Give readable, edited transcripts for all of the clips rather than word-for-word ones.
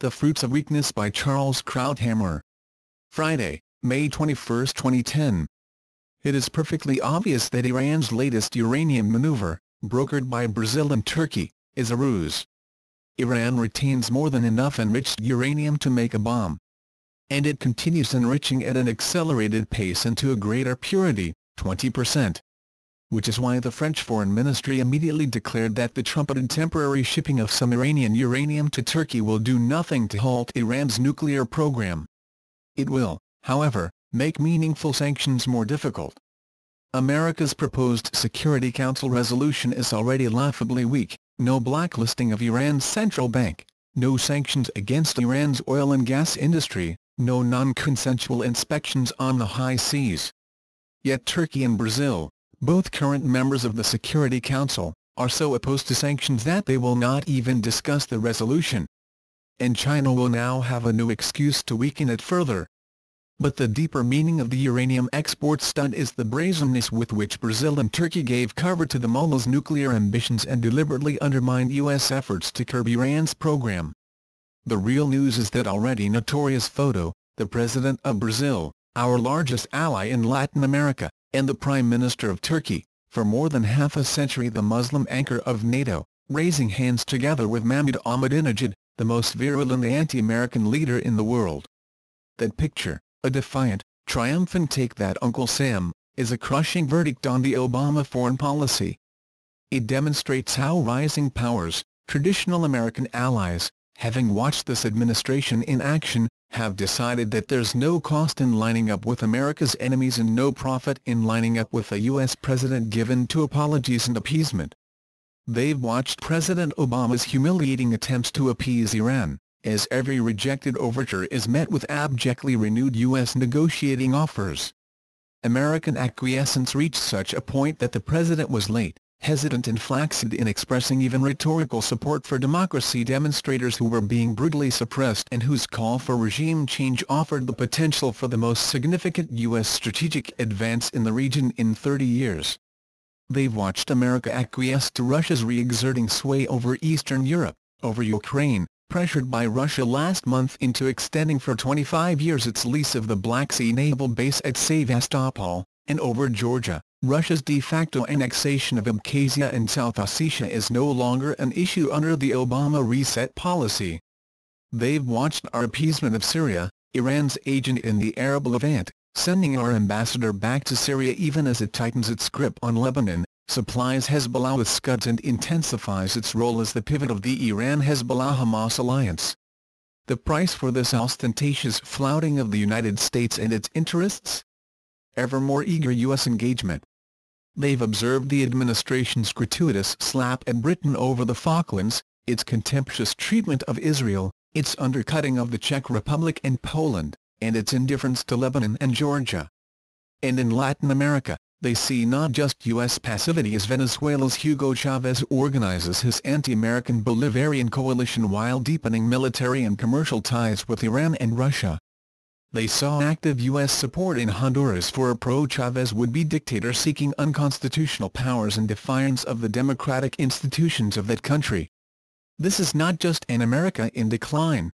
The Fruits of Weakness by Charles Krauthammer. Friday, May 21, 2010. It is perfectly obvious that Iran's latest uranium maneuver, brokered by Brazil and Turkey, is a ruse. Iran retains more than enough enriched uranium to make a bomb. And it continues enriching at an accelerated pace and to a greater purity, 20%. Which is why the French Foreign Ministry immediately declared that the trumpeted temporary shipping of some Iranian uranium to Turkey will do nothing to halt Iran's nuclear program. It will, however, make meaningful sanctions more difficult. America's proposed Security Council resolution is already laughably weak: no blacklisting of Iran's central bank, no sanctions against Iran's oil and gas industry, no non-consensual inspections on the high seas. Yet Turkey and Brazil, both current members of the Security Council, are so opposed to sanctions that they will not even discuss the resolution. And China will now have a new excuse to weaken it further. But the deeper meaning of the uranium export stunt is the brazenness with which Brazil and Turkey gave cover to the mullah's nuclear ambitions and deliberately undermined U.S. efforts to curb Iran's program. The real news is that already notorious Foto, the president of Brazil, our largest ally in Latin America, and the Prime Minister of Turkey, for more than half a century the Muslim anchor of NATO, raising hands together with Mahmoud Ahmadinejad, the most virulent anti-American leader in the world. That picture, a defiant, triumphant "take that Uncle Sam," is a crushing verdict on the Obama foreign policy. It demonstrates how rising powers, traditional American allies, having watched this administration in action, have decided that there's no cost in lining up with America's enemies and no profit in lining up with a U.S. president given to apologies and appeasement. They've watched President Obama's humiliating attempts to appease Iran, as every rejected overture is met with abjectly renewed U.S. negotiating offers. American acquiescence reached such a point that the president was late, hesitant and flaccid in expressing even rhetorical support for democracy demonstrators who were being brutally suppressed and whose call for regime change offered the potential for the most significant U.S. strategic advance in the region in 30 years. They've watched America acquiesce to Russia's re-exerting sway over Eastern Europe, over Ukraine, pressured by Russia last month into extending for 25 years its lease of the Black Sea naval base at Sevastopol, and over Georgia. Russia's de facto annexation of Abkhazia and South Ossetia is no longer an issue under the Obama reset policy. They've watched our appeasement of Syria, Iran's agent in the Arab Levant, sending our ambassador back to Syria even as it tightens its grip on Lebanon, supplies Hezbollah with Scuds and intensifies its role as the pivot of the Iran-Hezbollah-Hamas alliance. The price for this ostentatious flouting of the United States and its interests? Ever more eager U.S. engagement. They've observed the administration's gratuitous slap at Britain over the Falklands, its contemptuous treatment of Israel, its undercutting of the Czech Republic and Poland, and its indifference to Lebanon and Georgia. And in Latin America, they see not just U.S. passivity as Venezuela's Hugo Chavez organizes his anti-American Bolivarian coalition while deepening military and commercial ties with Iran and Russia. They saw active U.S. support in Honduras for a pro-Chavez would-be dictator seeking unconstitutional powers in defiance of the democratic institutions of that country. This is not just an America in decline.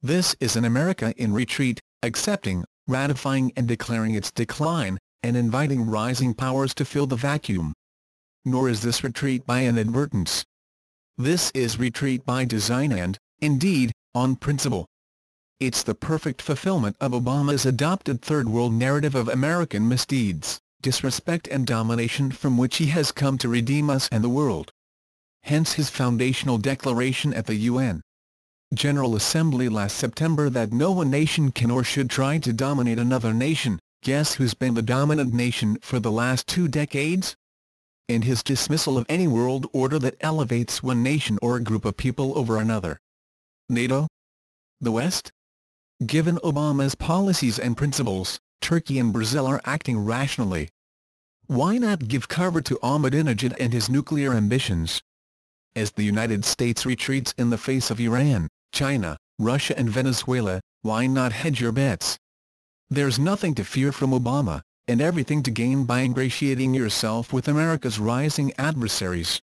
This is an America in retreat, accepting, ratifying and declaring its decline, and inviting rising powers to fill the vacuum. Nor is this retreat by inadvertence. This is retreat by design and, indeed, on principle. It's the perfect fulfillment of Obama's adopted Third World narrative of American misdeeds, disrespect and domination from which he has come to redeem us and the world. Hence his foundational declaration at the UN General Assembly last September that no one nation can or should try to dominate another nation. Guess who's been the dominant nation for the last 2 decades? And his dismissal of any world order that elevates one nation or a group of people over another. NATO? The West? Given Obama's policies and principles, Turkey and Brazil are acting rationally. Why not give cover to Ahmadinejad and his nuclear ambitions? As the United States retreats in the face of Iran, China, Russia and Venezuela, why not hedge your bets? There's nothing to fear from Obama, and everything to gain by ingratiating yourself with America's rising adversaries.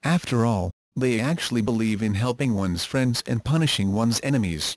After all, they actually believe in helping one's friends and punishing one's enemies.